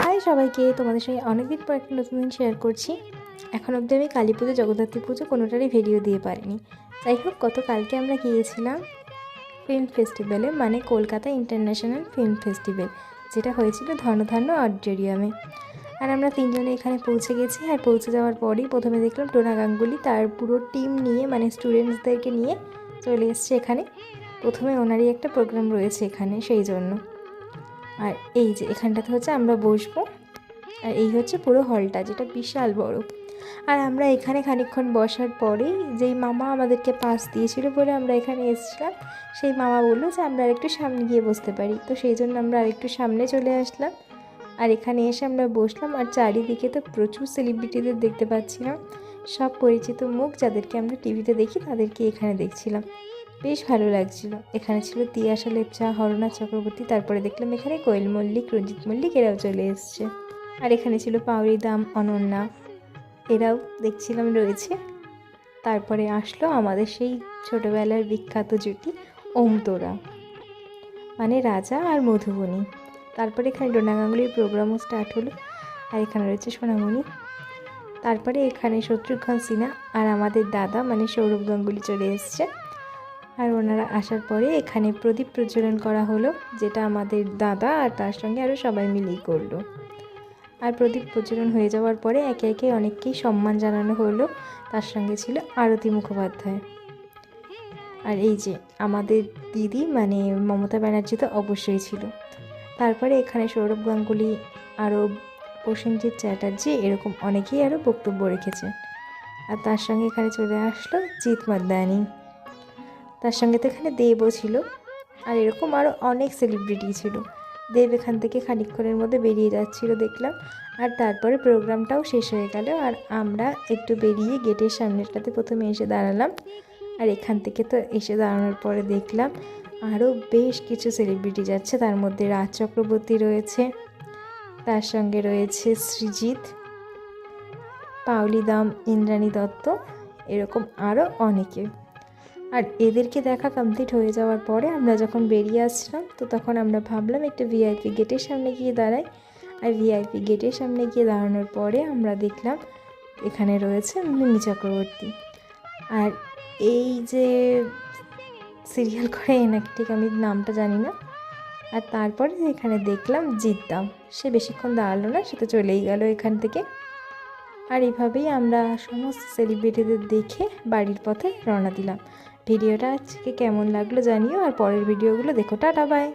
High সবাইকে, তোমাদের সঙ্গে অনেকদিন পর একটা নতুন দিন শেয়ার করছি। এখন অবধি আমি কালী পুজো, জগদ্ধাত্রী পুজো কোনোটারই ভিডিও দিয়ে পারিনি। যাই হোক, গতকালকে আমরা গিয়েছিলাম ফিল্ম ফেস্টিভ্যালে, মানে কলকাতা ইন্টারন্যাশনাল ফিল্ম ফেস্টিভ্যাল, যেটা হয়েছিল ধর্মধান্য অডিটোরিয়ামে। আর আমরা তিনজনে এখানে পৌঁছে গেছি। আর পৌঁছে যাওয়ার পরেই প্রথমে দেখলাম টোনা গাঙ্গুলি তার পুরো টিম নিয়ে, মানে স্টুডেন্টসদেরকে নিয়ে চলে এসছে এখানে। প্রথমে ওনারই একটা প্রোগ্রাম রয়েছে এখানে, সেই জন্য। আর এই যে এখানটাতে হচ্ছে আমরা বসবো, আর এই হচ্ছে পুরো হলটা, যেটা বিশাল বড়। আর আমরা এখানে খানিকক্ষণ বসার পরেই যেই মামা আমাদেরকে পাস দিয়েছিল বলে আমরা এখানে এসেছিলাম, সেই মামা বললো যে আমরা আরেকটু সামনে গিয়ে বসতে পারি। তো সেই জন্য আমরা আরেকটু সামনে চলে আসলাম, আর এখানে এসে আমরা বসলাম। আর চারিদিকে তো প্রচুর সেলিব্রিটিদের দেখতে পাচ্ছিলাম, সব পরিচিত মুখ যাদেরকে আমরা টিভিতে দেখি তাদেরকে এখানে দেখছিলাম। বেশ ভালো লাগছিল। এখানে ছিল তিয়াশা লেপচা, হরনাথ চক্রবর্তী, তারপরে দেখলাম এখানে কোয়েল মল্লিক, রঞ্জিত মল্লিক, এরাও চলে এসছে। আর এখানে ছিল পাউরি দাম, অনন্যা, এরাও দেখছিলাম রয়েছে। তারপরে আসলো আমাদের সেই ছোটোবেলার বিখ্যাত জুটি ওমতোরা, মানে রাজা আর মধুবনী। তারপরে এখানে ডোনা গাঙ্গুলির প্রোগ্রামও স্টার্ট হলো। আর এখানে রয়েছে সোনামণি। তারপরে এখানে শত্রুঘ্ন সিনহা আর আমাদের দাদা মানে সৌরভ গাঙ্গুলি চলে এসছে। আর ওনারা আসার পরে এখানে প্রদীপ প্রজ্বলন করা হলো, যেটা আমাদের দাদা আর তার সঙ্গে আরও সবাই মিলেই করলো। আর প্রদীপ প্রজ্বলন হয়ে যাওয়ার পরে একে একে অনেককেই সম্মান জানানো হলো। তার সঙ্গে ছিল আরতি মুখোপাধ্যায়। আর এই যে আমাদের দিদি মানে মমতা ব্যানার্জি তো অবশ্যই ছিল। তারপরে এখানে সৌরভ গাঙ্গুলি, আরও প্রসেনজিৎ চ্যাটার্জি, এরকম অনেকেই আরও বক্তব্য রেখেছেন। আর তার সঙ্গে এখানে চলে আসলো জিৎ মাদদানি, তার সঙ্গে তো এখানে দেবও ছিল। আর এরকম আরও অনেক সেলিব্রিটি ছিল। দেব এখান থেকে খানিকক্ষণের মধ্যে বেরিয়ে যাচ্ছিল দেখলাম। আর তারপরে প্রোগ্রামটাও শেষ হয়ে গেল, আর আমরা একটু বেরিয়ে গেটের সামনেটাতে প্রথমে এসে দাঁড়ালাম। আর এখান থেকে তো এসে দাঁড়ানোর পরে দেখলাম আরও বেশ কিছু সেলিব্রিটি যাচ্ছে। তার মধ্যে রাজ চক্রবর্তী রয়েছে, তার সঙ্গে রয়েছে সৃজিত, পাউলি দাম, ইন্দ্রাণী দত্ত, এরকম আরও অনেকে। আর এদেরকে দেখা কমপ্লিট হয়ে যাওয়ার পরে আমরা যখন বেরিয়ে আসছিলাম, তো তখন আমরা ভাবলাম একটা ভিআইপি গেটের সামনে গিয়ে দাঁড়াই। আর ভিআইপি গেটের সামনে গিয়ে দাঁড়ানোর পরে আমরা দেখলাম এখানে রয়েছে মিমি চক্রবর্তী। আর এই যে সিরিয়াল করে এনাকে ঠিক আমি নামটা জানি না। আর তারপরে এখানে দেখলাম জিদ্দাম, সে বেশিক্ষণ দাঁড়ালো না, সে তো চলেই গেল এখান থেকে। আর এইভাবেই আমরা সমস্ত সেলিব্রিটিদের দেখে বাড়ির পথে রওনা দিলাম। ভিডিওটা আজকে কেমন লাগলো জানিও, আর পরের ভিডিওগুলো দেখো। Tata, by.